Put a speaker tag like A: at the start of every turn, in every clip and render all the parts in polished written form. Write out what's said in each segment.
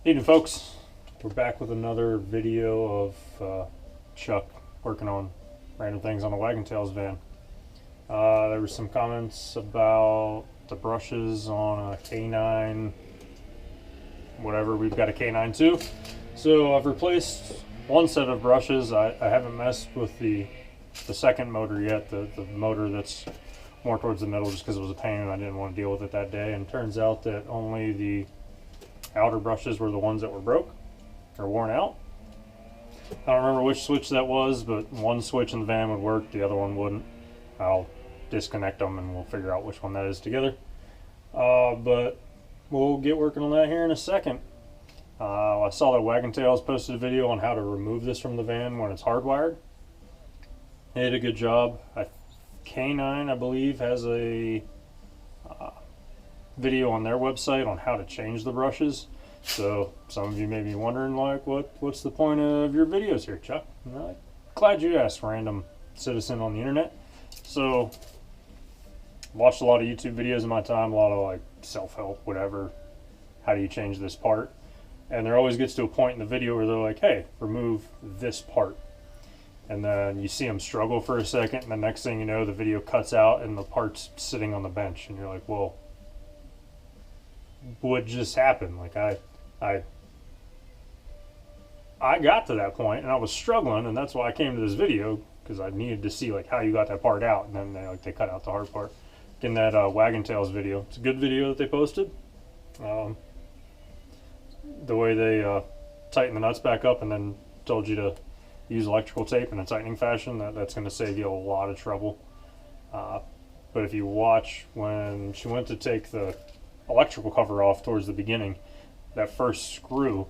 A: Evening, folks. We're back with another video of Chuck working on random things on the Wagon Tails van. There were some comments about the brushes on a K9, whatever. We've got a K9 too. So I've replaced one set of brushes. I haven't messed with the second motor yet, the motor that's more towards the middle, just because it was a pain and I didn't want to deal with it that day. And it turns out that only the outer brushes were the ones that were broke or worn out. I don't remember which switch that was, but one switch in the van would work, the other one wouldn't. I'll disconnect them and we'll figure out which one that is together. But we'll get working on that here in a second. I saw that Wagon Tails posted a video on how to remove this from the van when it's hardwired. They did a good job. K9, I believe, has a video on their website on how to change the brushes. So some of you may be wondering, like, what's the point of your videos here, Chuck? Well, glad you asked, random citizen on the internet. So watched a lot of YouTube videos in my time, a lot of like self-help, whatever. How do you change this part? And there always gets to a point in the video where they're like, hey, remove this part. And then you see them struggle for a second, and the next thing you know, the video cuts out and the part's sitting on the bench, and you're like, well, what just happened? Like, I got to that point and I was struggling, and that's why I came to this video, because I needed to see like how you got that part out. And then they cut out the hard part in that Wagon Tails video. It's a good video that they posted. The way they tighten the nuts back up and then told you to use electrical tape in a tightening fashion, that's going to save you a lot of trouble. But if you watch when she went to take the electrical cover off towards the beginning, that first screw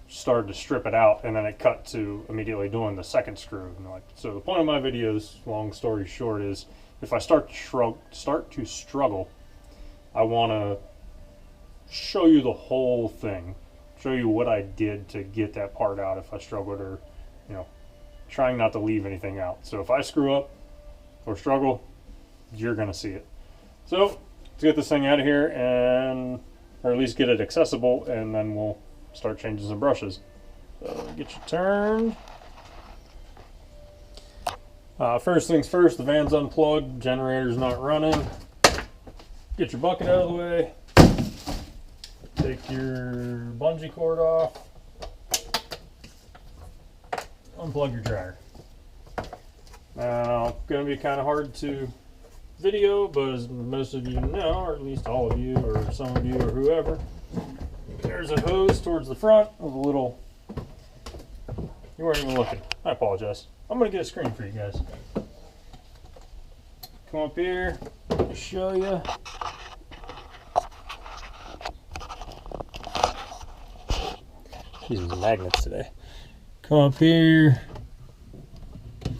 A: started to strip it out, and then it cut to immediately doing the second screw. And so the point of my videos, long story short, is if I start to struggle, I want to show you the whole thing, show you what I did to get that part out if I struggled, or trying not to leave anything out. So if I screw up or struggle, you're gonna see it. So let's get this thing out of here, or at least get it accessible, and then we'll start changing some brushes. So get you turned. First things first, the van's unplugged, generator's not running. Get your bucket out of the way. Take your bungee cord off. Unplug your dryer. Now, it's going to be kind of hard to video, but as most of you know, or at least all of you, or some of you, or whoever, there's a hose towards the front with a little... You weren't even looking. I apologize. I'm going to get a screen for you guys. Come up here, let me show you. Using the magnets today. Come up here,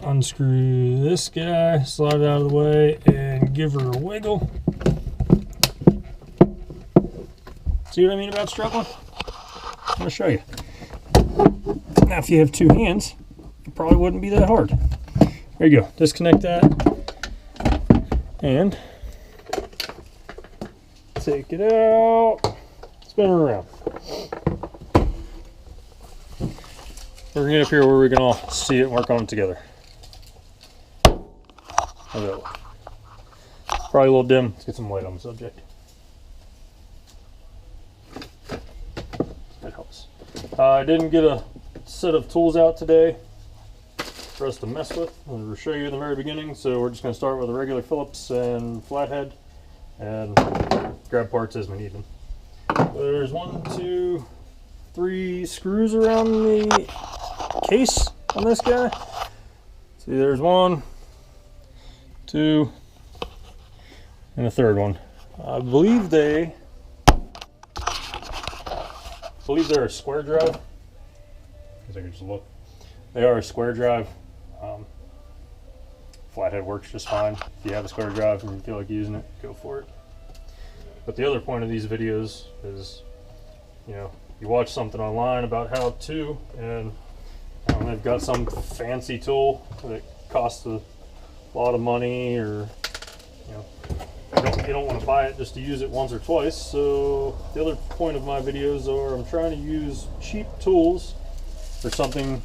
A: unscrew this guy, slide it out of the way, and give her a wiggle. See what I mean about struggling? I'm going to show you. Now, if you have two hands, it probably wouldn't be that hard. There you go. Disconnect that. And take it out. Spin it around. We're going to get up here where we can all see it and work on it together. How's that look? Probably a little dim. Let's get some light on the subject. That helps. I didn't get a set of tools out today for us to mess with. I'll show you in the very beginning. So we're just going to start with a regular Phillips and flathead and grab parts as we need them. There's 1, 2, 3 screws around the case on this guy. See, there's 1, 2, and a third one. I believe they're a square drive. I guess I could just look. They are a square drive. Flathead works just fine. If you have a square drive and you feel like using it, go for it. But the other point of these videos is, you watch something online about how to, and they've got some fancy tool that costs a lot of money, or you don't want to buy it just to use it once or twice. So the other point of my videos are I'm trying to use cheap tools for something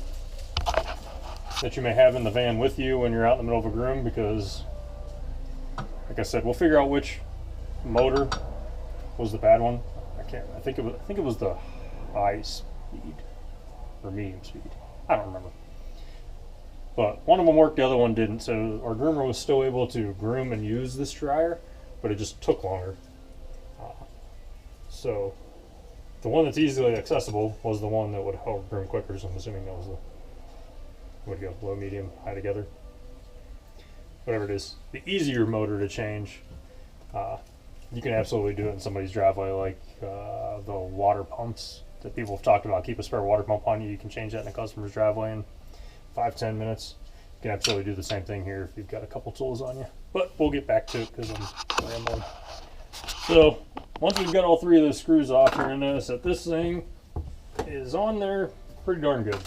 A: that you may have in the van with you when you're out in the middle of a groom, because like I said, we'll figure out which motor was the bad one. I think it was the high speed or medium speed. I don't remember. But one of them worked, the other one didn't. So our groomer was still able to groom and use this dryer, but it just took longer. So the one that's easily accessible was the one that would help groom quicker. So I'm assuming that was the, would go low, medium, high together. Whatever it is, the easier motor to change. You can absolutely do it in somebody's driveway, like the water pumps that people have talked about. Keep a spare water pump on you. You can change that in a customer's driveway in 5-10 minutes. You can absolutely do the same thing here if you've got a couple tools on you. But we'll get back to it because I'm rambling. So once we've got all three of those screws off, you're going to notice that this thing is on there pretty darn good.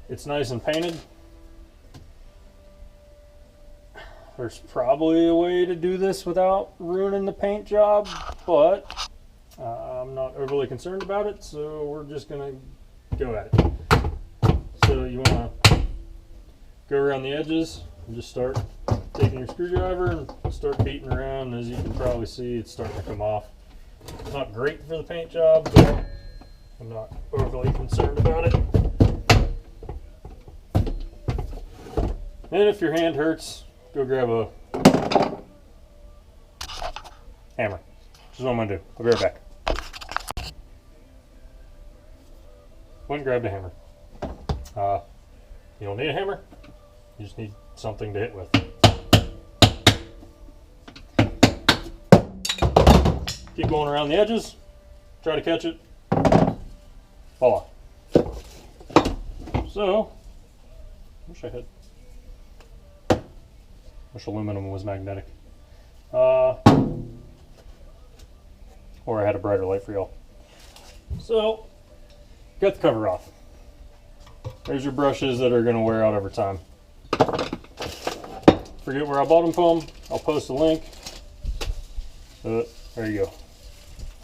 A: It's nice and painted. There's probably a way to do this without ruining the paint job, but I'm not overly concerned about it, so we're just gonna go at it. So you wanna go around the edges and just start taking your screwdriver and start beating around. As you can probably see, it's starting to come off. It's not great for the paint job, but I'm not overly concerned about it. And if your hand hurts, go grab a hammer. This is what I'm going to do. I'll be right back. Went and grabbed a hammer. You don't need a hammer. You just need something to hit with. Keep going around the edges. Try to catch it. Voila. So, wish I had. Wish aluminum was magnetic. Or I had a brighter light for y'all. So, got the cover off. There's your brushes that are going to wear out over time. Forget where I bought them from. I'll post a link. There you go.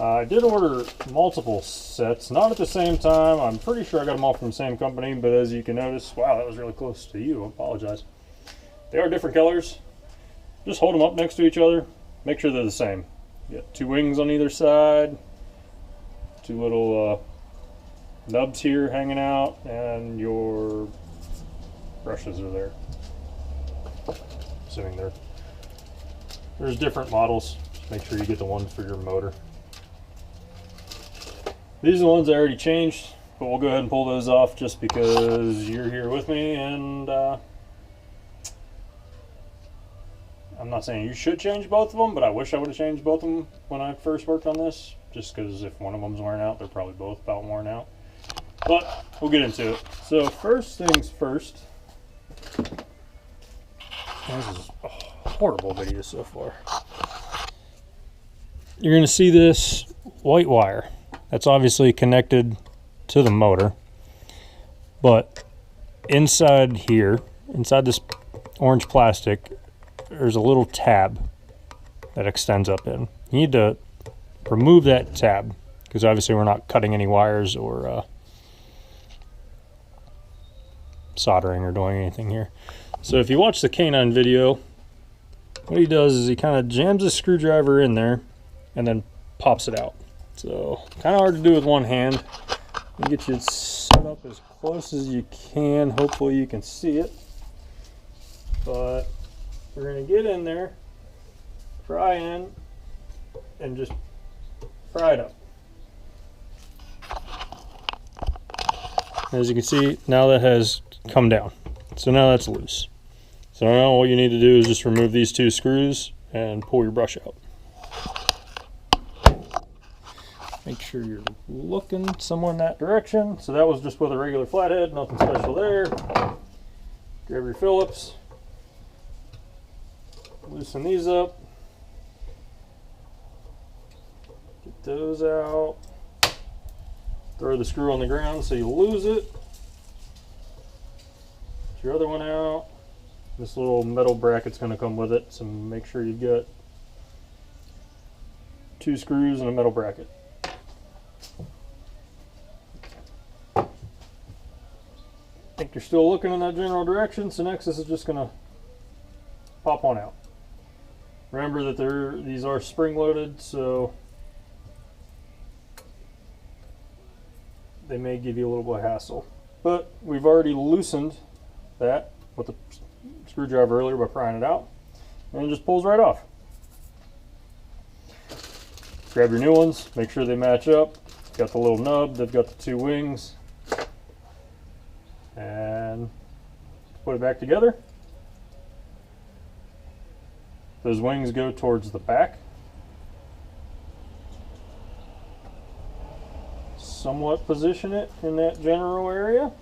A: I did order multiple sets, not at the same time. I'm pretty sure I got them all from the same company, but as you can notice, wow, that was really close to you. I apologize. They are different colors. Just hold them up next to each other. Make sure they're the same. You got two wings on either side, two little nubs here hanging out, and your brushes are there. Assuming there's different models. Just make sure you get the one for your motor. These are the ones I already changed, but we'll go ahead and pull those off just because you're here with me, and I'm not saying you should change both of them, but I wish I would have changed both of them when I first worked on this, just because if one of them's wearing out, they're probably both about worn out. But we'll get into it. So first things first. This is a horrible video so far. You're going to see this white wire. That's obviously connected to the motor. But inside here, inside this orange plastic, there's a little tab that extends up in. You need to remove that tab because obviously we're not cutting any wires or soldering or doing anything here. So if you watch the K9 video, what he does is he kind of jams his screwdriver in there and then pops it out. So kind of hard to do with one hand. Let me get you set up as close as you can. Hopefully you can see it. But we're going to get in there, pry in, and just pry it up. As you can see, now that has come down. So now that's loose. So now all you need to do is just remove these two screws and pull your brush out. Make sure you're looking somewhere in that direction. So that was just with a regular flathead, nothing special there. Grab your Phillips. Loosen these up. Get those out. Throw the screw on the ground so you lose it. Get your other one out. This little metal bracket's going to come with it, so make sure you've got 2 screws and a metal bracket. I think you're still looking in that general direction, so next this is just going to pop on out. Remember that these are spring loaded, so they may give you a little bit of hassle. But we've already loosened that with the screwdriver earlier by prying it out, and it just pulls right off. Grab your new ones, make sure they match up. Got the little nub, they've got the 2 wings, and put it back together. Those wings go towards the back, somewhat position it in that general area.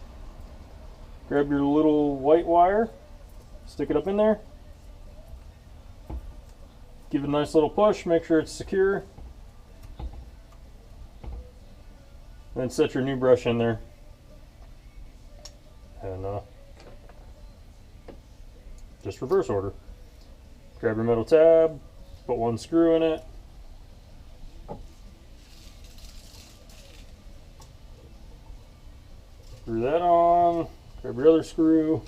A: Grab your little white wire, stick it up in there, give it a nice little push, make sure it's secure, then set your new brush in there, and just reverse order. Grab your metal tab, put 1 screw in it, screw that on, grab your other screw,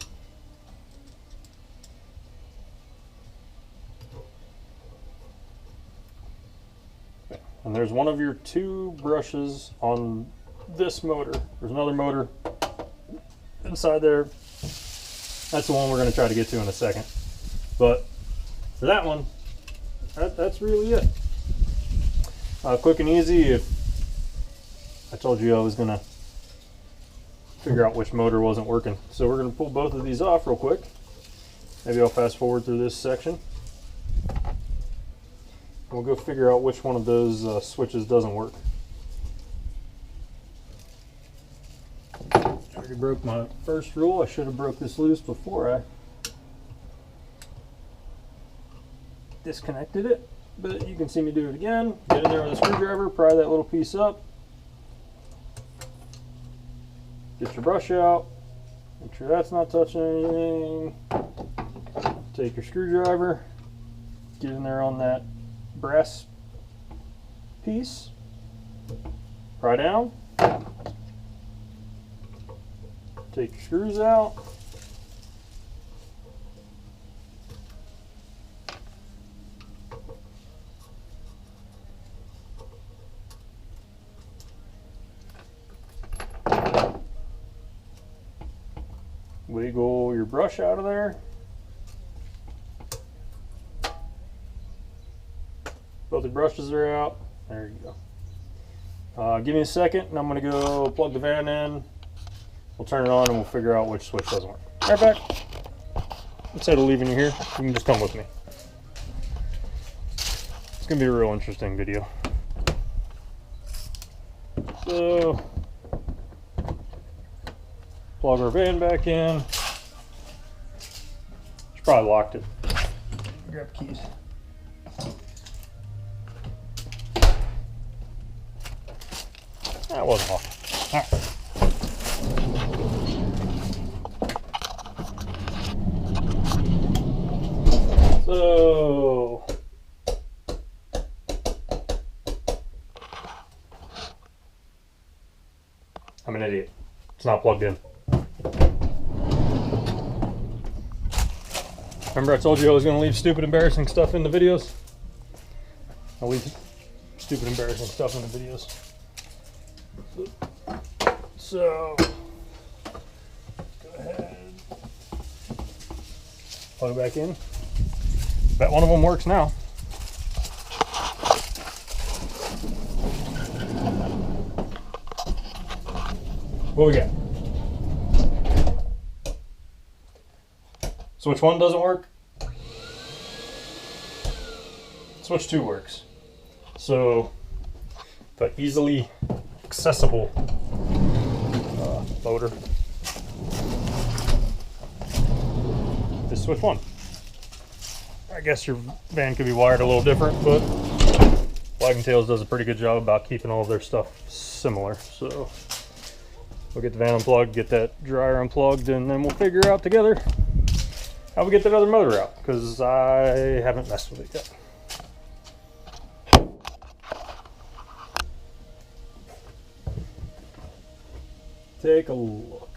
A: and there's one of your 2 brushes on this motor. There's another motor inside there. That's the one we're going to try to get to in a second. But for that one, that's really it. Quick and easy. If I told you I was going to figure out which motor wasn't working. So we're going to pull both of these off real quick. Maybe I'll fast forward through this section. We'll go figure out which one of those switches doesn't work. Already broke my first rule. I should have broke this loose before I disconnected it, but you can see me do it again. Get in there with a screwdriver, pry that little piece up, get your brush out, make sure that's not touching anything. Take your screwdriver, get in there on that brass piece, pry down, take your screws out, wiggle your brush out of there. Both the brushes are out. There you go. Give me a second and I'm going to go plug the van in. We'll turn it on and we'll figure out which switch doesn't work. Right back. Instead of leaving you here, you can just come with me. It's going to be a real interesting video. So, plug our van back in. Should probably locked it. Grab the keys. That wasn't locked. All right. So, I'm an idiot. It's not plugged in. Remember I told you I was going to leave stupid, embarrassing stuff in the videos? I'll leave stupid, embarrassing stuff in the videos. So, go ahead, plug it back in. Bet one of them works now. What we got? Switch 1 doesn't work. Switch 2 works. So, the easily accessible motor is switch 1. I guess your van could be wired a little different, but Wagon Tails does a pretty good job about keeping all of their stuff similar. So we'll get the van unplugged, get that dryer unplugged, and then we'll figure out together how we get that other motor out, because I haven't messed with it yet. Take a look.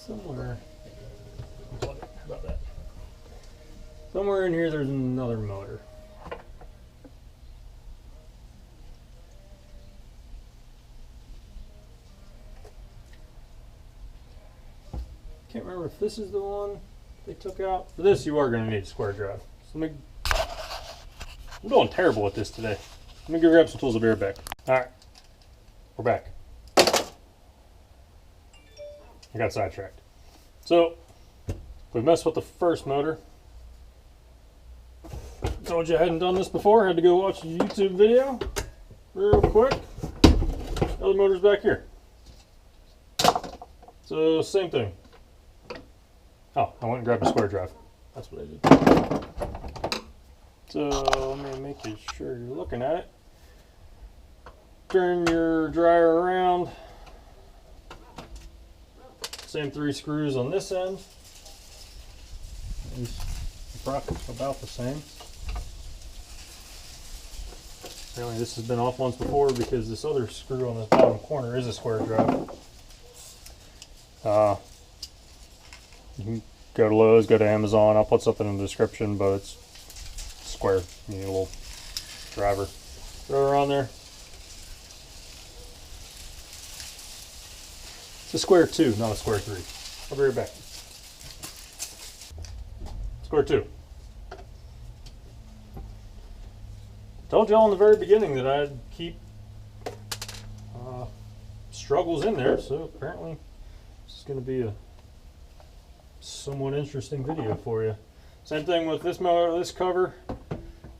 A: Somewhere, how about that? Somewhere in here there's another motor. Can't remember if this is the one they took out. For this, you are going to need a square drive. So I'm doing terrible at this today. Let me go grab some tools. I'll be right back. Alright, we're back. I got sidetracked. So, we messed with the first motor. Told you I hadn't done this before. Had to go watch a YouTube video real quick. The other motor's back here. So, same thing. Oh, I went and grabbed a square drive. That's what I did. So, let me make sure you're looking at it. Turn your dryer around. Same 3 screws on this end. The profit's about the same. Apparently this has been off once before because this other screw on the bottom corner is a square drive. You can go to Lowe's, go to Amazon. I'll put something in the description, but it's square. You need a little driver. Throw her on there. It's a square 2, not a square 3. I'll be right back. Square 2. Told y'all in the very beginning that I'd keep struggles in there, so apparently this is going to be a somewhat interesting video for you. Same thing with this motor, this cover.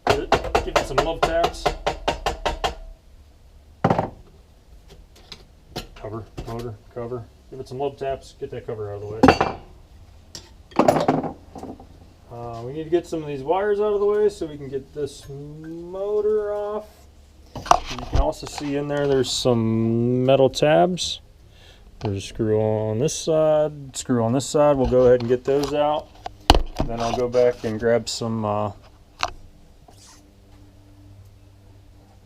A: Give it some love taps. Cover, motor, cover. Give it some love taps, get that cover out of the way. We need to get some of these wires out of the way so we can get this motor off. You can also see in there there's some metal tabs. There's a screw on this side, screw on this side. We'll go ahead and get those out. Then I'll go back and grab some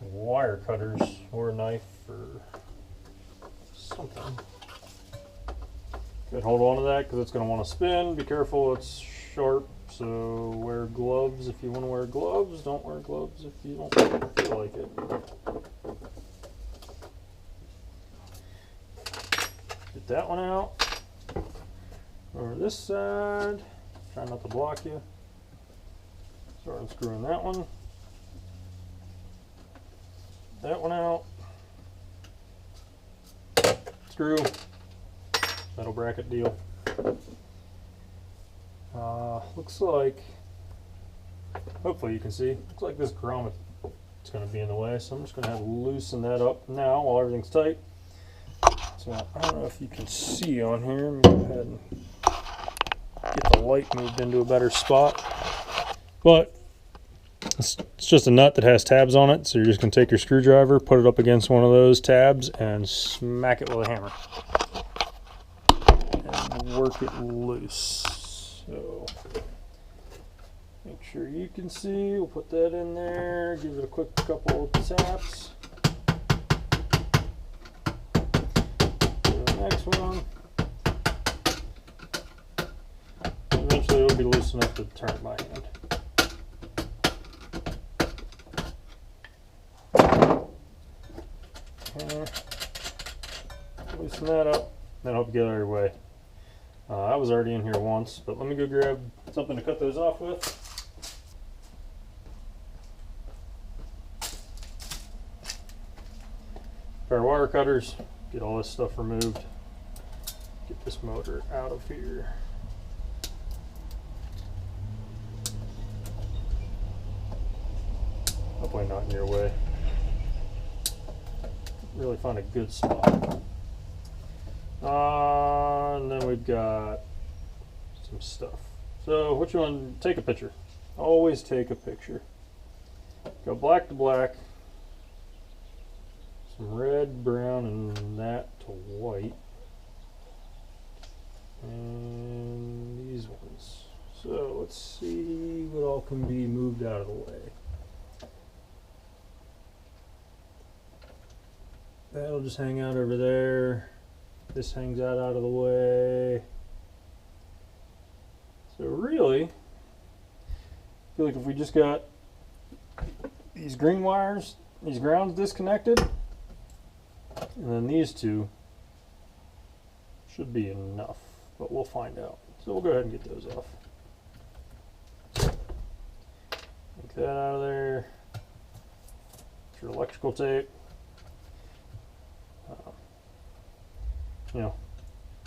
A: wire cutters or a knife or something. Good, hold on to that because it's going to want to spin. Be careful, it's sharp, so wear gloves if you want to wear gloves. Don't wear gloves if you don't feel like it. Get that one out. Over this side, try not to block you. Start unscrewing that one. That one out. Screw. Metal bracket deal. Looks like, hopefully you can see, looks like this grommet is going to be in the way, so I'm just going to have to loosen that up now while everything's tight. So I don't know if you can see on here. Let me go ahead and get the light moved into a better spot. But it's just a nut that has tabs on it, so you're just going to take your screwdriver, put it up against one of those tabs, and smack it with a hammer. And work it loose. So make sure you can see. We'll put that in there, give it a quick couple of taps. Next one. Eventually it'll be loose enough to turn it by hand. Loosen that up, then I'll get out of your way. I was already in here once, but let me go grab something to cut those off with. Pair of wire cutters, get all this stuff removed. Get this motor out of here. Hopefully not in your way. Really find a good spot. And then we've got some stuff. So what you want to take a picture. Always take a picture. Go black to black. Some red, brown, and that to white. and these ones. So let's see what all can be moved out of the way. That'll just hang out over there. This hangs out of the way. So really, I feel like if we just got these green wires, these grounds disconnected, and then these two should be enough, but we'll find out. So we'll go ahead and get those off. Take that out of there. Get your electrical tape. You know,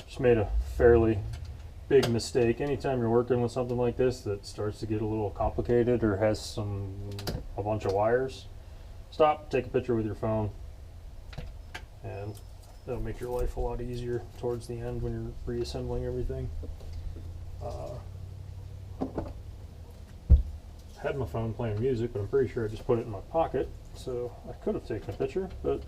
A: just made a fairly big mistake. Anytime you're working with something like this that starts to get a little complicated or has a bunch of wires, stop, take a picture with your phone, and that'll make your life a lot easier towards the end when you're reassembling everything. Had my phone playing music, but I'm pretty sure I just put it in my pocket, so I could have taken a picture, but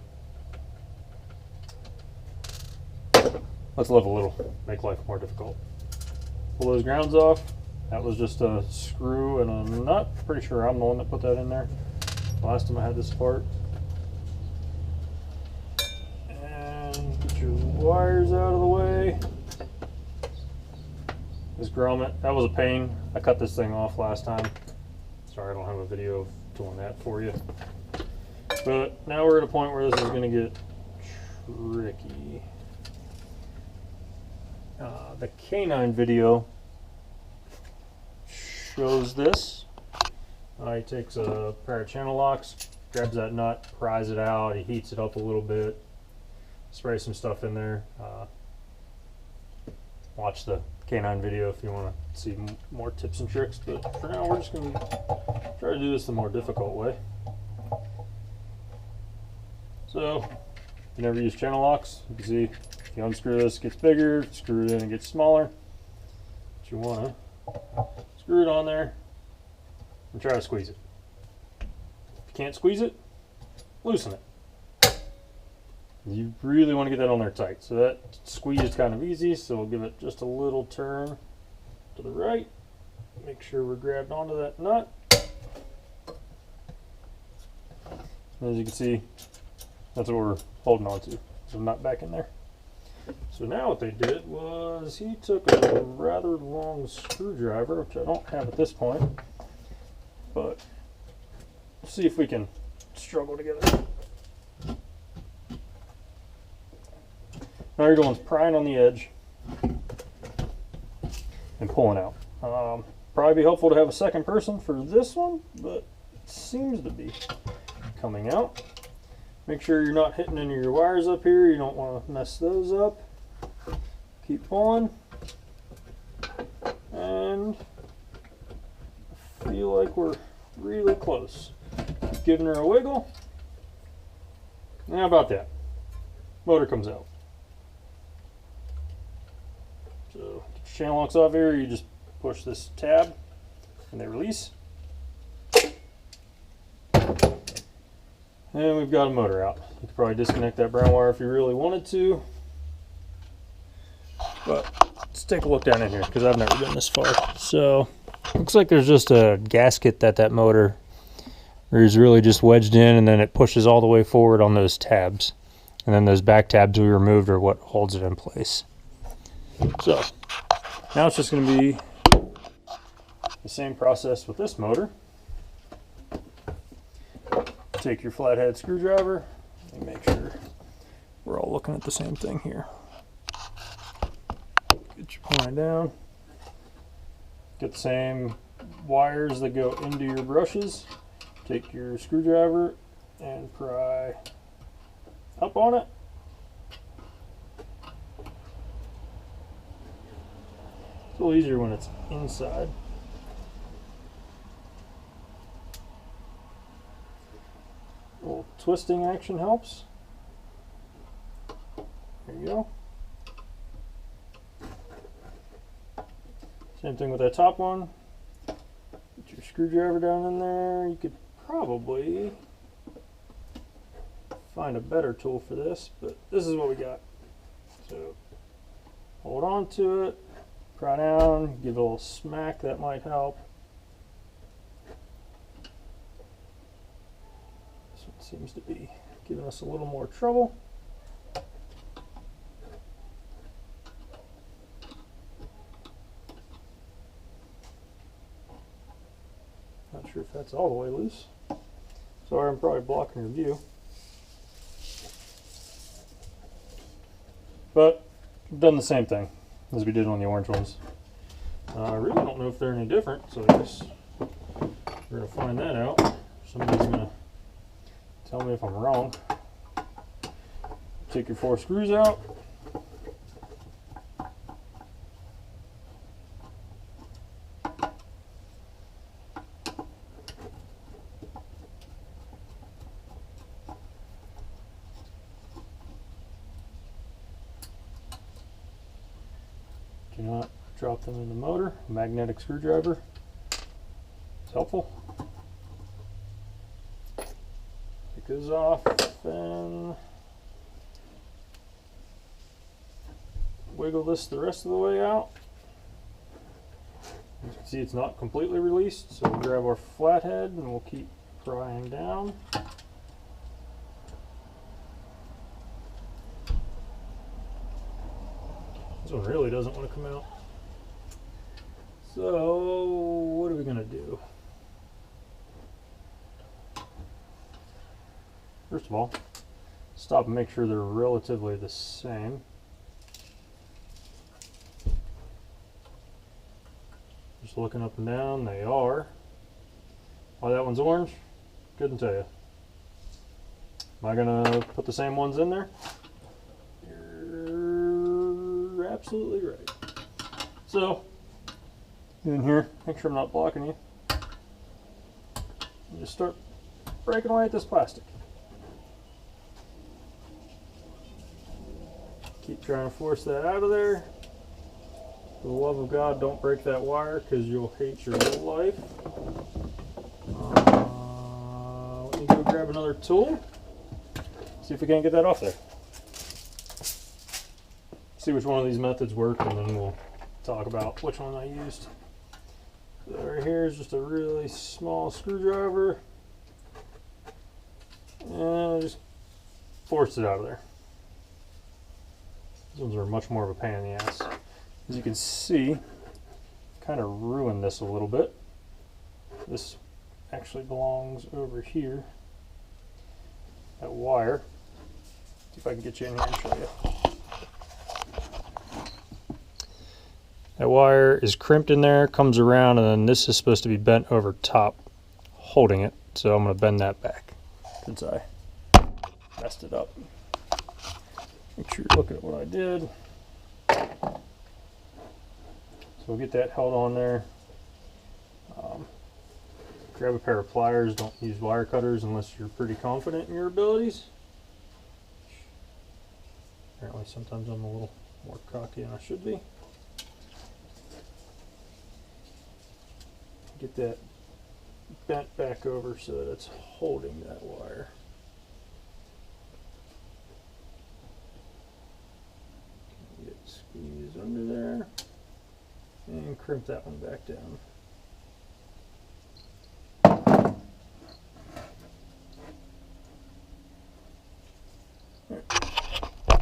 A: let's live a little, make life more difficult. Pull those grounds off. That was just a screw and a nut. Pretty sure I'm the one that put that in there last time I had this apart. And get your wires out of the way. This grommet, that was a pain. I cut this thing off last time. Sorry I don't have a video of doing that for you. But now we're at a point where this is going to get tricky. The K9 video shows this. He takes a pair of channel locks, grabs that nut, pries it out, he heats it up a little bit, sprays some stuff in there. Watch the K9 video if you want to see more tips and tricks, but for now we're just going to try to do this the more difficult way. So, if you never use channel locks, you can see if you unscrew this, it gets bigger, screw it in, it gets smaller. But you want to screw it on there and try to squeeze it. If you can't squeeze it, loosen it. You really want to get that on there tight. So that squeeze is kind of easy, so we'll give it just a little turn to the right. Make sure we're grabbed onto that nut. And as you can see, that's what we're holding on to. So nut back in there. So now what they did was he took a rather long screwdriver, which I don't have at this point, but let's see if we can struggle together. Now you're doing is prying on the edge and pulling out. Probably be helpful to have a second person for this one, but it seems to be coming out. Make sure you're not hitting any of your wires up here. You don't want to mess those up. Keep pulling. And I feel like we're really close. Giving her a wiggle. How about that? Motor comes out. So get your channel locks off here. You just push this tab and they release. And we've got a motor out. You could probably disconnect that brown wire if you really wanted to. But let's take a look down in here because I've never been this far. So looks like there's just a gasket that motor is really just wedged in, and then it pushes all the way forward on those tabs. And then those back tabs we removed are what holds it in place. So now it's just going to be the same process with this motor. Take your flathead screwdriver and make sure we're all looking at the same thing here. Get your point down. Get the same wires that go into your brushes. Take your screwdriver and pry up on it. It's a little easier when it's inside. A little twisting action helps. There you go. Same thing with that top one. Get your screwdriver down in there. You could probably find a better tool for this, but this is what we got. So hold on to it, pry down, give it a little smack, that might help. This one seems to be giving us a little more trouble. Not sure if that's all the way loose. Sorry, I'm probably blocking your view. But I've done the same thing as we did on the orange ones. I really don't know if they're any different, so I guess we're going to find that out. Somebody's going to tell me if I'm wrong. Take your 4 screws out. Do not drop them in the motor. A magnetic screwdriver is helpful. Take those off and wiggle this the rest of the way out. As you can see, it's not completely released, so we'll grab our flathead and we'll keep prying down. This one really doesn't want to come out. So what are we going to do? First of all, stop and make sure they're relatively the same. Just looking up and down, they are. Why that one's orange? Couldn't tell you. Am I going to put the same ones in there? You're absolutely right. So, in here, make sure I'm not blocking you. And just start breaking away at this plastic. Keep trying to force that out of there. For the love of God, don't break that wire because you'll hate your whole life. Let me go grab another tool. See if we can't get that off there. See which one of these methods work, and then we'll talk about which one I used. So right here is just a really small screwdriver, and I just forced it out of there. These ones are much more of a pain in the ass. As you can see, kind of ruined this a little bit. This actually belongs over here. That wire. See if I can get you in here and show you. That wire is crimped in there, comes around, and then this is supposed to be bent over top, holding it. So I'm going to bend that back since I messed it up. Make sure you're looking at what I did. So we'll get that held on there. Grab a pair of pliers. Don't use wire cutters unless you're pretty confident in your abilities. Apparently sometimes I'm a little more cocky than I should be. Get that bent back over so that it's holding that wire. Get squeeze under there and crimp that one back down.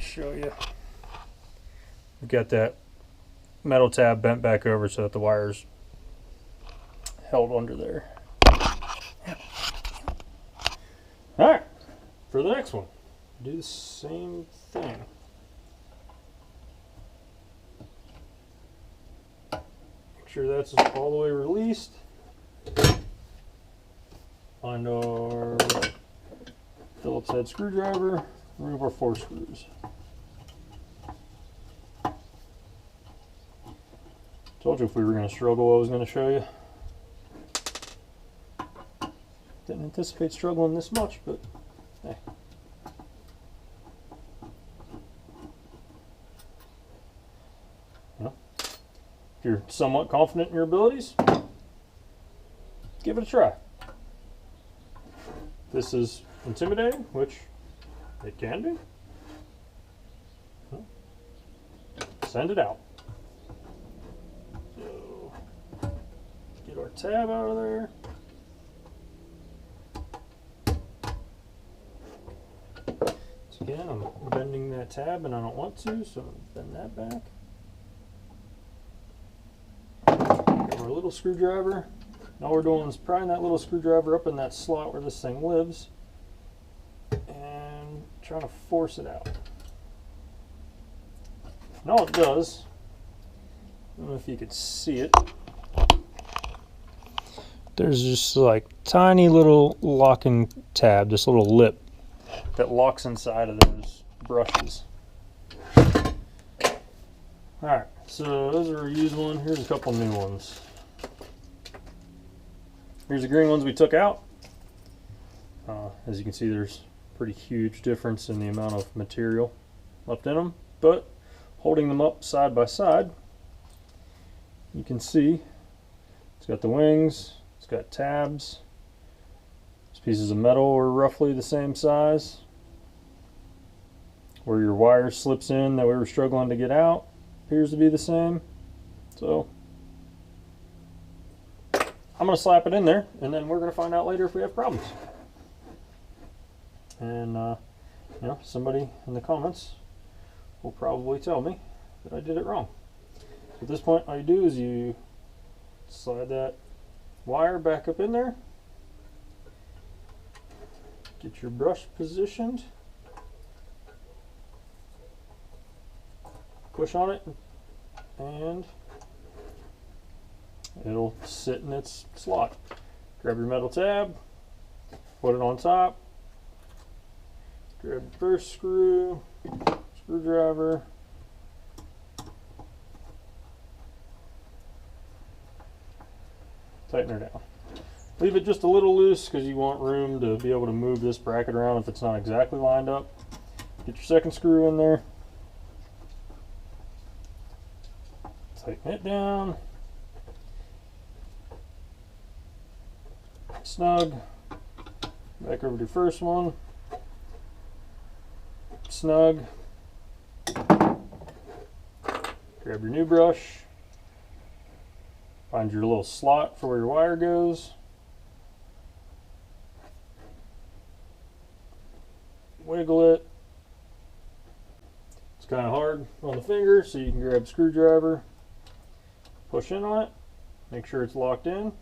A: Show you. We've got that metal tab bent back over so that the wire's held under there. Alright, for the next one, do the same thing. Make sure that's all the way released. Find our Phillips head screwdriver, remove our 4 screws. Told you if we were going to struggle, I was going to show you. Didn't anticipate struggling this much, but hey. Well, if you're somewhat confident in your abilities, give it a try. This is intimidating, which it can be. Well, send it out. So get our tab out of there. So again, I'm bending that tab and I don't want to, so bend that back. Get our little screwdriver. All we're doing is prying that little screwdriver up in that slot where this thing lives and trying to force it out. And all it does, I don't know if you could see it, there's just like tiny little locking tab, this little lip that locks inside of those brushes. Alright, so those are a used one. Here's a couple new ones. Here's the green ones we took out. As you can see, there's a pretty huge difference in the amount of material left in them, but holding them up side by side, you can see it's got the wings, it's got tabs. These pieces of metal are roughly the same size. Where your wire slips in that we were struggling to get out appears to be the same. So I'm going to slap it in there, and then we're going to find out later if we have problems. And you know, somebody in the comments will probably tell me that I did it wrong. So at this point, all you do is you slide that wire back up in there, get your brush positioned, push on it, and it'll sit in its slot. Grab your metal tab, put it on top, grab the first screw, screwdriver, tighten her down. Leave it just a little loose because you want room to be able to move this bracket around if it's not exactly lined up. Get your second screw in there, tighten it down, snug, back over to your first one, snug, grab your new brush, find your little slot for where your wire goes, wiggle it. It's kind of hard on the finger, so you can grab a screwdriver, push in on it, make sure it's locked in.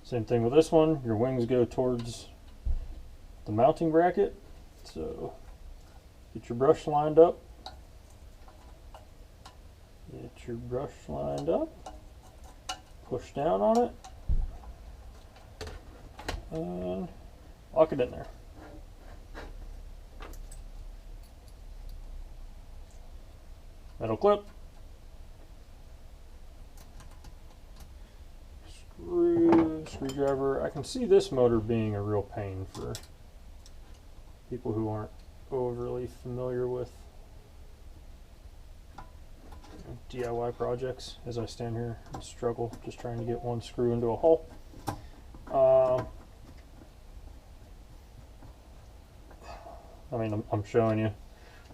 A: Same thing with this one, your wings go towards the mounting bracket, so get your brush lined up. Get your brush lined up, push down on it, and lock it in there. Metal clip, screwdriver. I can see this motor being a real pain for people who aren't overly familiar with DIY projects, as I stand here and struggle just trying to get one screw into a hole. I mean, I'm showing you,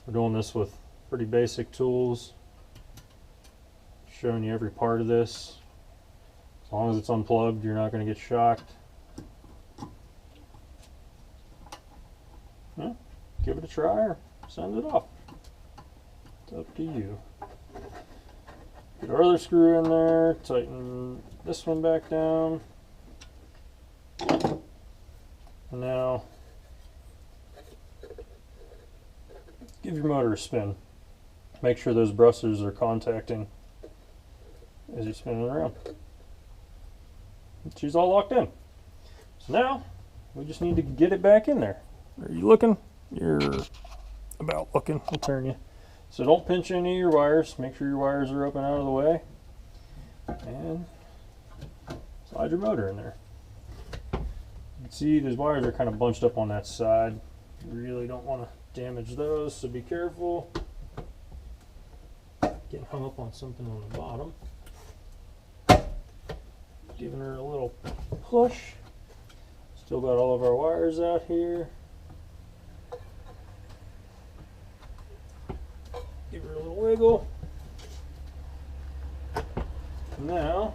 A: we're doing this with pretty basic tools, showing you every part of this. As long as it's unplugged, you're not going to get shocked. Yeah, give it a try or send it off. It's up to you. Get our other screw in there, tighten this one back down. And now give your motor a spin. Make sure those brushes are contacting as you spin it around. She's all locked in. So now we just need to get it back in there. Are you looking? You're about looking. I'll turn you. So don't pinch any of your wires. Make sure your wires are up and out of the way. And slide your motor in there. You can see these wires are kind of bunched up on that side. You really don't want to damage those, so be careful. Getting hung up on something on the bottom. Giving her a little push. Still got all of our wires out here. Give her a little wiggle. Now,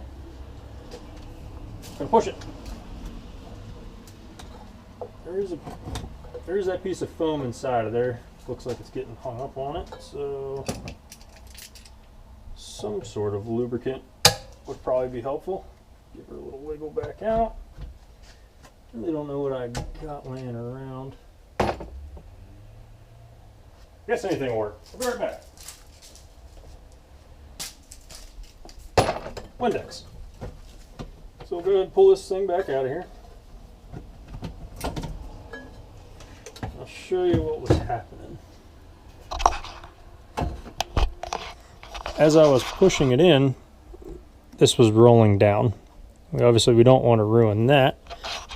A: I'm gonna push it. There's that piece of foam inside of there. Looks like it's getting hung up on it, so some sort of lubricant would probably be helpful. Give her a little wiggle back out. Really don't know what I got laying around. Guess anything will work. I'll be right back. Windex. So we'll go ahead and pull this thing back out of here. I'll show you what was happening. As I was pushing it in, this was rolling down. Obviously we don't want to ruin that.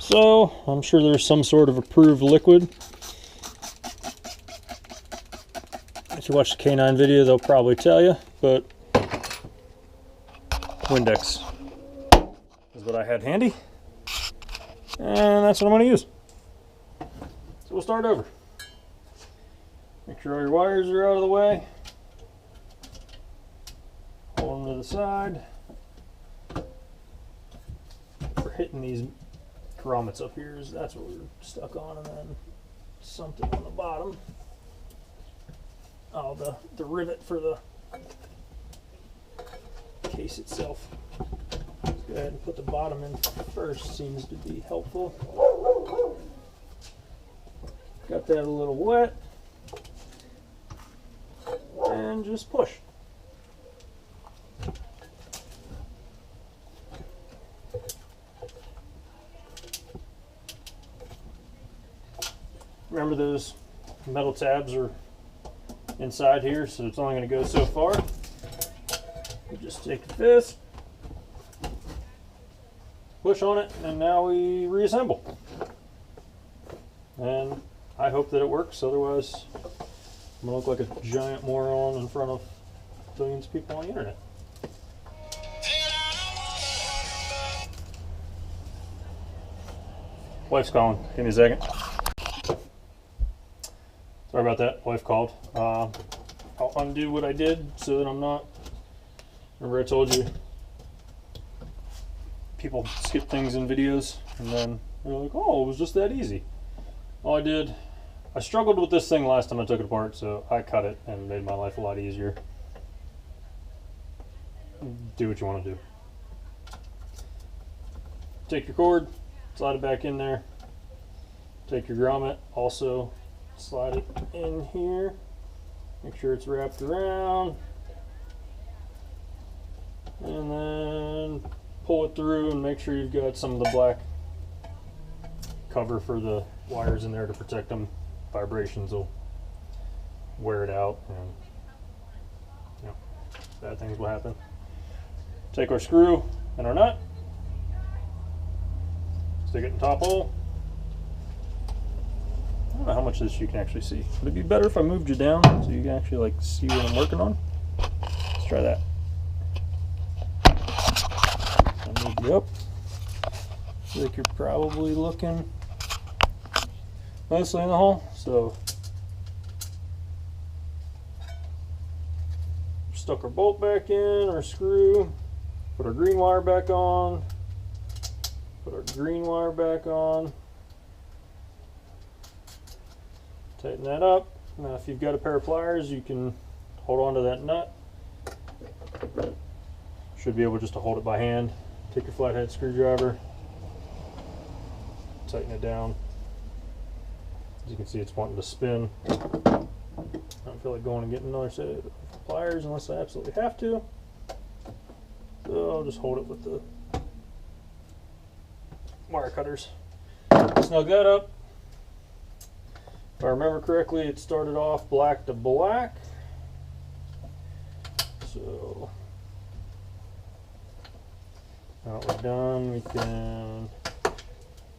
A: So I'm sure there's some sort of approved liquid. If you watch the K9 video, they'll probably tell you, but Windex is what I had handy. And that's what I'm going to use. So we'll start over. Make sure all your wires are out of the way. Hold them to the side. We're hitting these grommets up here. That's what we're stuck on, and then something on the bottom. Oh, the rivet for the case itself. Let's go ahead and put the bottom in first. Seems to be helpful. Got that a little wet. And just push. Remember, those metal tabs are inside here, so it's only going to go so far. We just take this, push on it, and now we reassemble. And I hope that it works, otherwise I'm going to look like a giant moron in front of billions of people on the internet. Wife's calling. Give me a second. Sorry about that. Wife called. I'll undo what I did so that I'm not... Remember I told you people skip things in videos and then they're like, oh, it was just that easy. All I did, I struggled with this thing last time I took it apart, so I cut it and made my life a lot easier. Do what you want to do. Take your cord, slide it back in there. Take your grommet, also slide it in here. Make sure it's wrapped around. And then pull it through and make sure you've got some of the black cover for the wires in there to protect them. Vibrations will wear it out and bad things will happen. Take our screw and our nut, stick it in the top hole. I don't know how much of this you can actually see. Would it be better if I moved you down so you can actually like see what I'm working on? Let's try that. I'll move you up. I feel like you're probably looking mostly in the hole, so stuck our bolt back in, our screw, put our green wire back on, put our green wire back on. Tighten that up. Now if you've got a pair of pliers, you can hold on to that nut. Should be able just to hold it by hand. Take your flathead screwdriver, tighten it down. As you can see, it's wanting to spin. I don't feel like going and getting another set of pliers unless I absolutely have to. So I'll just hold it with the wire cutters. Snug that up. If I remember correctly, it started off black to black. So now that we're done, we can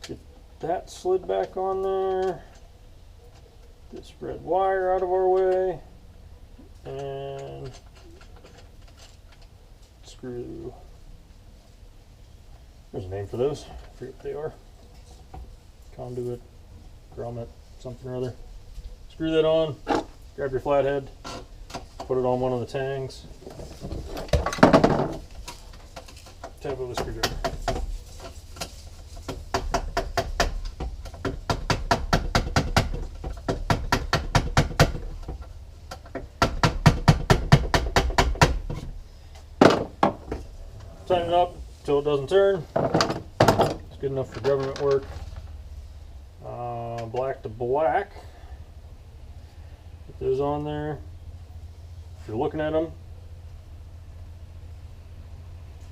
A: get that slid back on there. This red wire out of our way. And screw. There's a name for those. I forget what they are. Conduit, grommet, something or other. Screw that on, grab your flathead, put it on one of the tangs. Tab with a screwdriver. Tighten it up until it doesn't turn. It's good enough for government work. Black to black. Put those on there. If you're looking at them,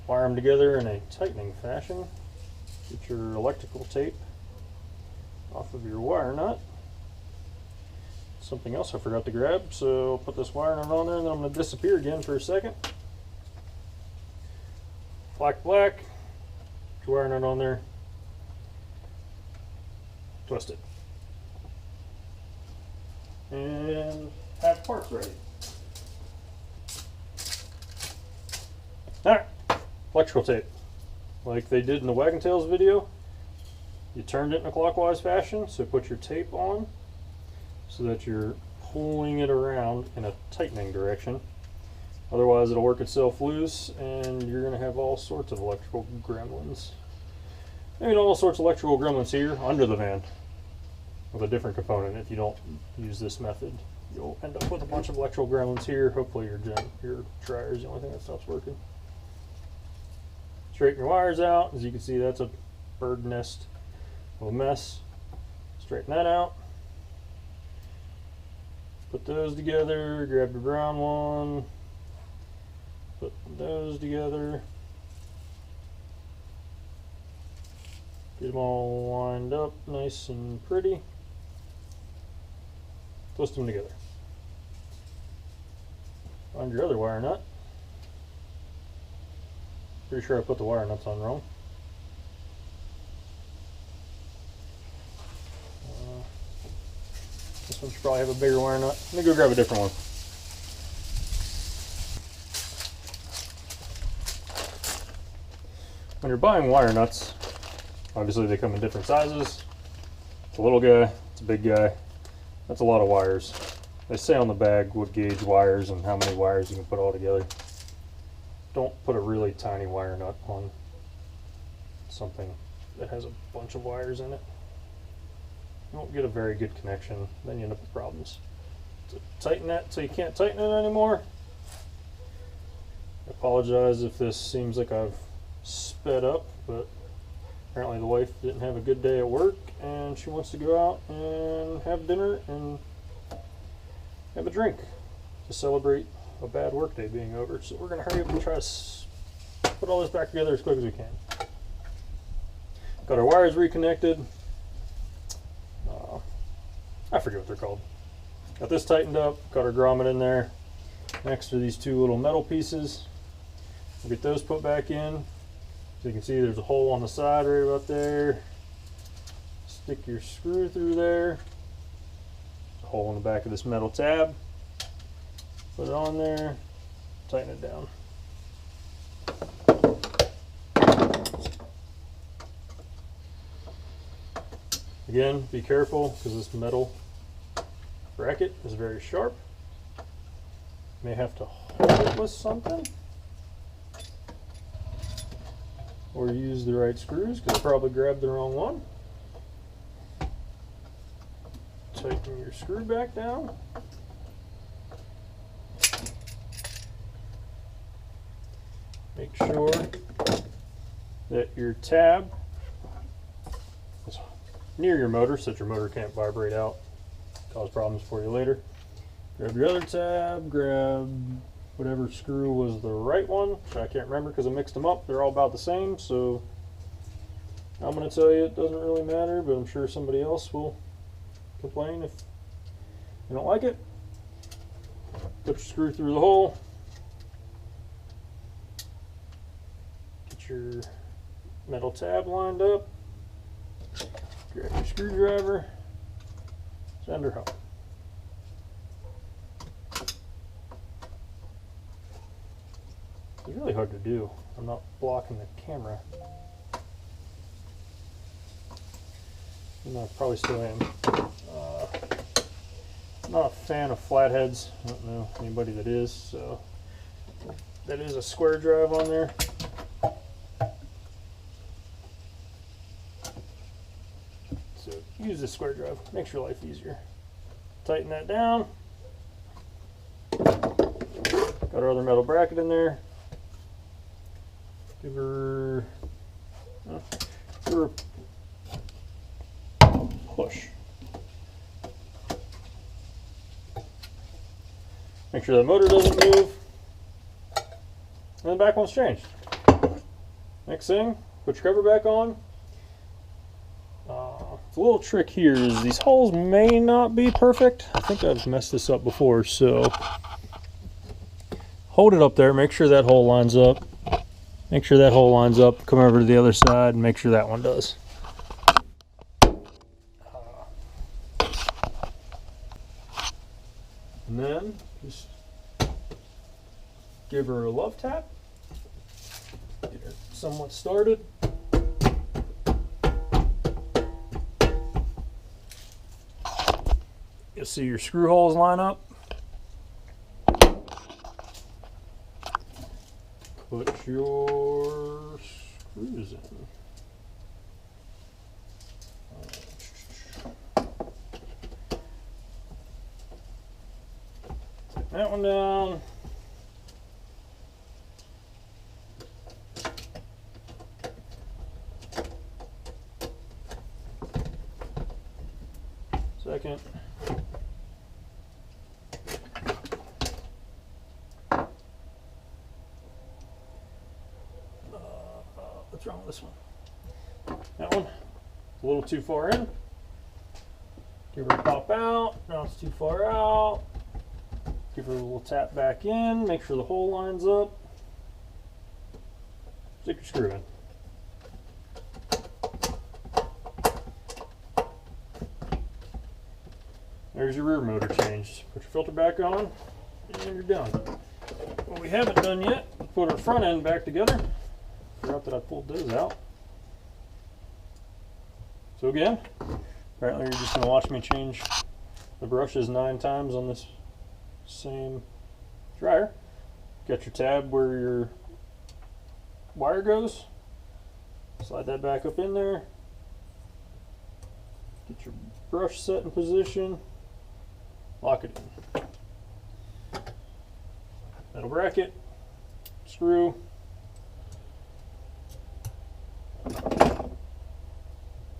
A: wire them together in a tightening fashion. Get your electrical tape off of your wire nut. Something else I forgot to grab, so I'll put this wire nut on there and then I'm going to disappear again for a second. Black, black, put your wire nut on there, twist it, and have parts ready. Alright, electrical tape. Like they did in the Wagon Tails video, you turned it in a clockwise fashion, so put your tape on so that you're pulling it around in a tightening direction. Otherwise it'll work itself loose and you're going to have all sorts of electrical gremlins. Maybe all sorts of electrical gremlins here under the van with a different component. If you don't use this method, you'll end up with a bunch of electrical gremlins here. Hopefully your dryer is the only thing that stops working. Straighten your wires out. As you can see, that's a bird nest of a mess. Straighten that out. Put those together. Grab your brown one. Put those together. Get them all lined up nice and pretty. Twist them together. Find your other wire nut. Pretty sure I put the wire nuts on wrong. This one should probably have a bigger wire nut. Let me go grab a different one. When you're buying wire nuts, obviously they come in different sizes. It's a little guy, it's a big guy. That's a lot of wires. They say on the bag what gauge wires and how many wires you can put all together. Don't put a really tiny wire nut on something that has a bunch of wires in it. You won't get a very good connection, then you end up with problems. So tighten that so you can't tighten it anymore. I apologize if this seems like I've sped up, but apparently the wife didn't have a good day at work and she wants to go out and have dinner and have a drink to celebrate a bad work day being over. So we're going to hurry up and try to put all this back together as quick as we can. Got our wires reconnected. I forget what they're called. Got this tightened up, got our grommet in there next to these two little metal pieces. We'll get those put back in. So you can see there's a hole on the side right about there. Stick your screw through there. There's a hole in the back of this metal tab. Put it on there, tighten it down. Again, be careful because this metal bracket is very sharp. You may have to hold it with something or use the right screws because I probably grabbed the wrong one. Tighten your screw back down. Make sure that your tab is near your motor so that your motor can't vibrate out, cause problems for you later. Grab your other tab, grab whatever screw was the right one, which I can't remember because I mixed them up. They're all about the same, so I'm going to tell you it doesn't really matter, but I'm sure somebody else will complain if you don't like it. Put your screw through the hole. Get your metal tab lined up. Grab your screwdriver. Send her home. It's really hard to do. I'm not blocking the camera. No, I probably still am. Not a fan of flatheads. I don't know anybody that is, so that is a square drive on there. So use the square drive, makes your life easier. Tighten that down. Got our other metal bracket in there. Give her a push. Make sure the motor doesn't move. And the back one's changed. Next thing, put your cover back on. The little trick here is these holes may not be perfect. I think I've messed this up before, so hold it up there, make sure that hole lines up. Make sure that hole lines up, come over to the other side and make sure that one does. And then just give her a love tap. Get her somewhat started. You'll see your screw holes line up. Put your screws in. Take that one down. Second. What's wrong with this one? That one, a little too far in. Give her a pop out. Now it's too far out. Give her a little tap back in. Make sure the hole lines up. Stick your screw in. There's your rear motor change. Put your filter back on, and you're done. What we haven't done yet, put our front end back together. Forgot that I pulled those out. So again, apparently you're just going to watch me change the brushes 9 times on this same dryer. Got your tab where your wire goes. Slide that back up in there. Get your brush set in position. Lock it in. Metal bracket, screw.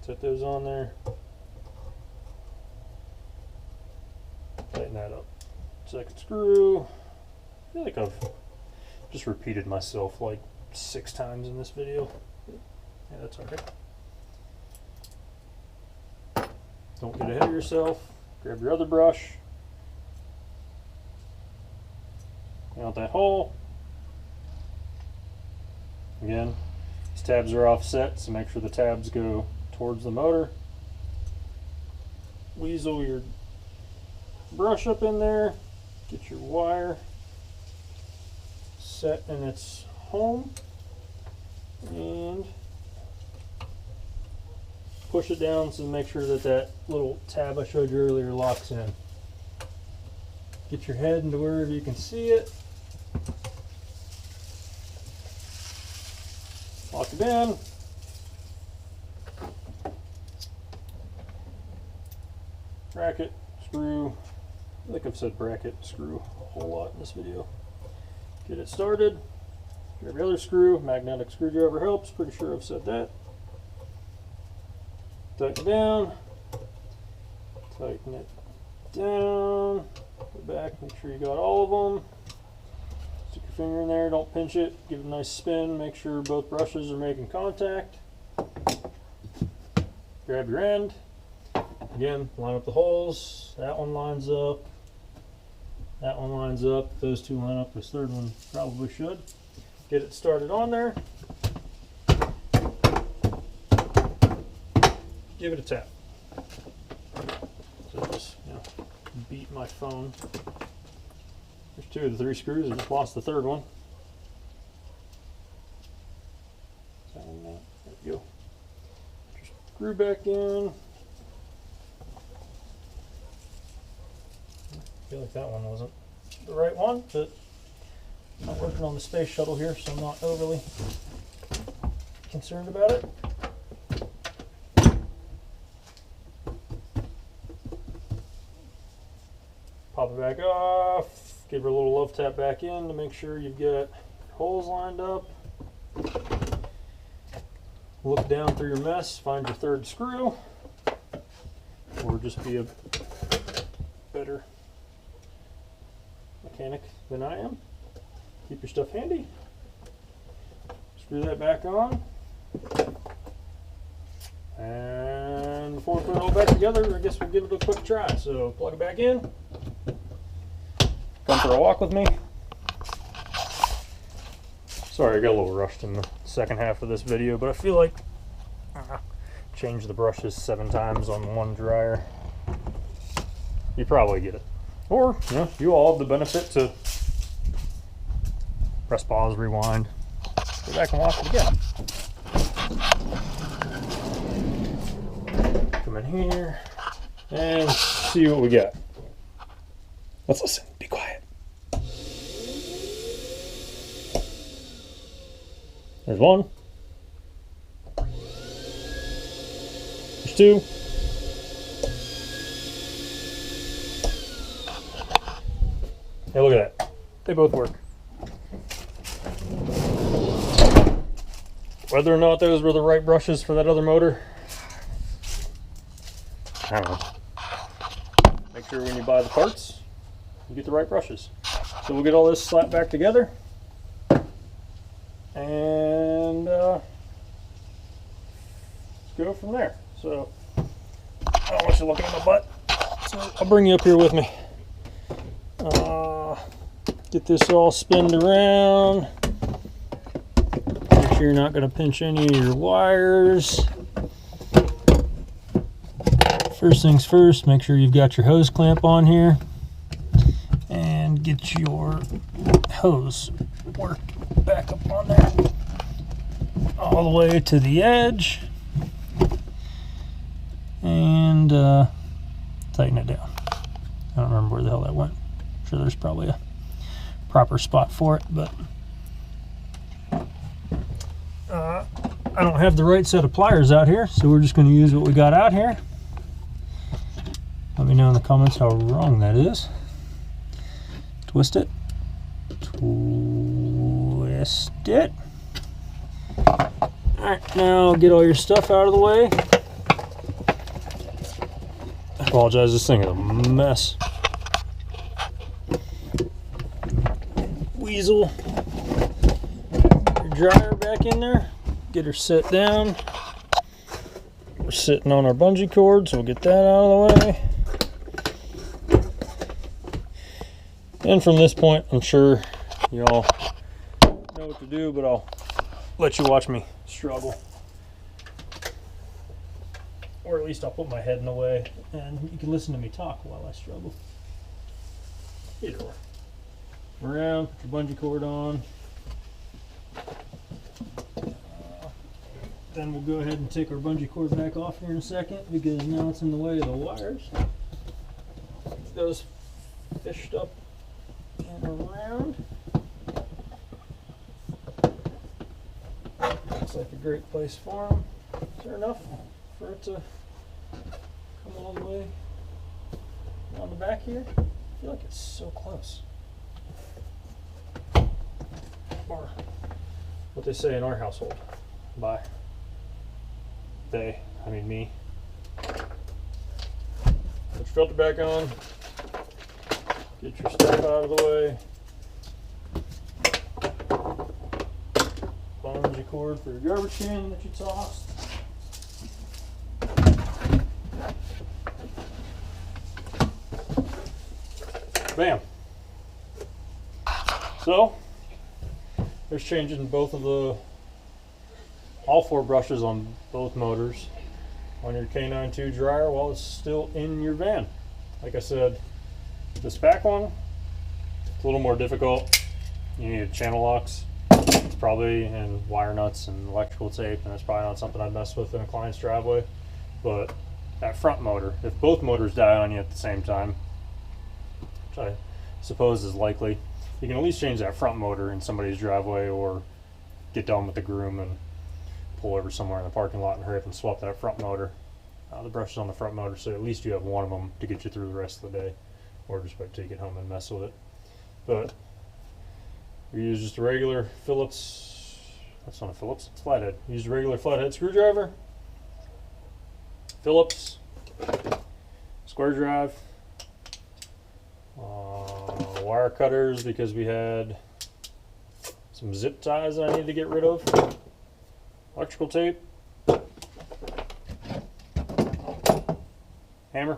A: Set those on there. Tighten that up. Second screw. I feel like I've just repeated myself like 6 times in this video. Yeah, that's alright. Don't get ahead of yourself. Grab your other brush. Clean out that hole. Again, these tabs are offset, so make sure the tabs go towards the motor. Weasel your brush up in there. Get your wire set in its home. And push it down to make sure that that little tab I showed you earlier locks in. Get your head into wherever you can see it. Lock it in. Bracket, screw. I think I've said bracket, screw a whole lot in this video. Get it started. Grab your other screw. Magnetic screwdriver helps. Pretty sure I've said that. Tighten it down. Tighten it down. Go back. Make sure you got all of them. Stick your finger in there. Don't pinch it. Give it a nice spin. Make sure both brushes are making contact. Grab your end. Again, line up the holes. That one lines up. That one lines up. Those two line up. This third one probably should. Get it started on there. Give it a tap. So just, beat my phone. There's 2 of the 3 screws. I just lost the third one. There we go. Just screw back in. feel like that one wasn't the right one, but I'm working on the space shuttle here, so I'm not overly concerned about it. Pop it back off, give her a little love tap back in to make sure you've got holes lined up. Look down through your mess, find your third screw, or just be a better mechanic than I am. Keep your stuff handy. Screw that back on. And before we put it all back together, I guess we'll give it a quick try. So plug it back in. Come for a walk with me. Sorry, I got a little rushed in the second half of this video, but I feel like changed the brushes 7 times on one dryer. You probably get it. Or, you know, you all have the benefit to press pause, rewind, go back and watch it again. Come in here and see what we got. Let's listen. Be quiet. There's one. There's 2. Hey, look at that. They both work. Whether or not those were the right brushes for that other motor, I don't know. Make sure when you buy the parts, you get the right brushes. So we'll get all this slapped back together. And go from there. So I don't want you looking at my butt, so I'll bring you up here with me. Get this all spinned around. Make sure you're not going to pinch any of your wires. First things first, make sure you've got your hose clamp on here and get your hose worked back up on there all the way to the edge and tighten it down. I don't remember where the hell that went. I'm sure there's probably a proper spot for it, but I don't have the right set of pliers out here, so we're just going to use what we got out here. Let me know in the comments how wrong that is. Twist it. Twist it. Alright, now get all your stuff out of the way. I apologize, this thing is a mess. Weasel your dryer back in there. Get her set down. We're sitting on our bungee cord, so we'll get that out of the way. And from this point, I'm sure you all know what to do, but I'll let you watch me struggle. Or at least I'll put my head in the way and you can listen to me talk while I struggle. Either way. Around, put your bungee cord on. Then we'll go ahead and take our bungee cord back off here in a second because now it's in the way of the wires. Get those fished up and around. Looks like a great place for them. Is there enough for it to come all the way on the back here? I feel like it's so close. Or what they say in our household. By they, I mean me. Put your filter back on. Get your stuff out of the way. Bungee cord for your garbage can that you tossed. Bam. So there's changing both of all 4 brushes on both motors on your K92 dryer while it's still in your van. Like I said, this back one, it's a little more difficult. You need channel locks. It's probably and wire nuts and electrical tape, and it's probably not something I'd mess with in a client's driveway. But that front motor, if both motors die on you at the same time, which I suppose is likely, you can at least change that front motor in somebody's driveway, or get done with the groom and pull over somewhere in the parking lot and hurry up and swap that front motor. The brush is on the front motor, so at least you have one of them to get you through the rest of the day, or just take it home and mess with it. But we use just a regular Phillips, that's not a Phillips, it's flathead. Use a regular flathead screwdriver, Phillips, square drive, wire cutters because we had some zip ties that I needed to get rid of, electrical tape, hammer,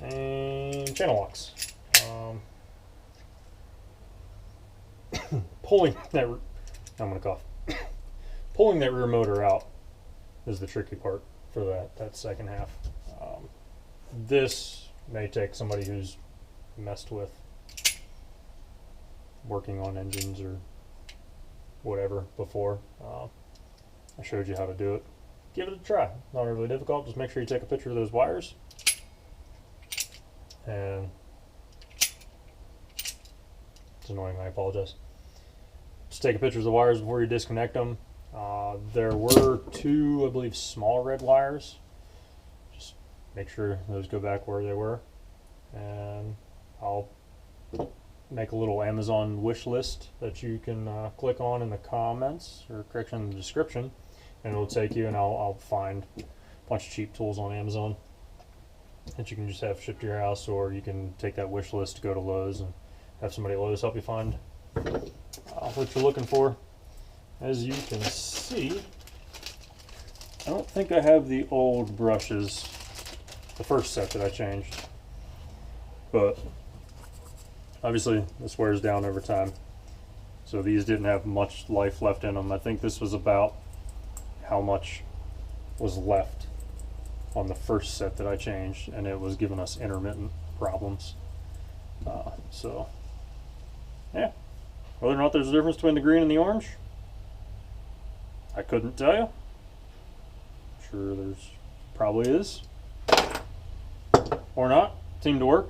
A: and channel locks. Pulling that, I'm gonna cough. Pulling that rear motor out is the tricky part for that second half. This may take somebody who's messed with working on engines or whatever before. I showed you how to do it. Give it a try. Not really difficult. Just make sure you take a picture of those wires. And it's annoying, I apologize. Just take a picture of the wires before you disconnect them. There were two, I believe, small red wires. Just make sure those go back where they were. And I'll make a little Amazon wish list that you can click on in the comments, or correction in the description, and it'll take you, and I'll find a bunch of cheap tools on Amazon that you can just have shipped to your house, or you can take that wish list to go to Lowe's and have somebody at Lowe's help you find what you're looking for. As you can see, I don't think I have the old brushes, the first set that I changed, but obviously this wears down over time, so these didn't have much life left in them. I think this was about how much was left on the first set that I changed, and it was giving us intermittent problems. So yeah, whether or not there's a difference between the green and the orange, I couldn't tell you. I'm sure there's probably is, or not. Seemed to work.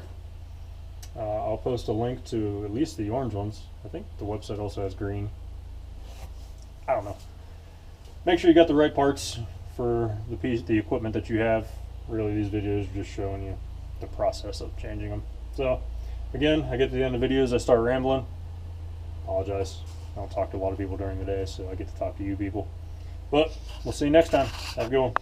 A: I'll post a link to at least the orange ones. I think the website also has green. I don't know. Make sure you got the right parts for the equipment that you have. Really, these videos are just showing you the process of changing them. So again, I get to the end of videos, I start rambling. Apologize. I don't talk to a lot of people during the day, so I get to talk to you people. But we'll see you next time. Have a good one.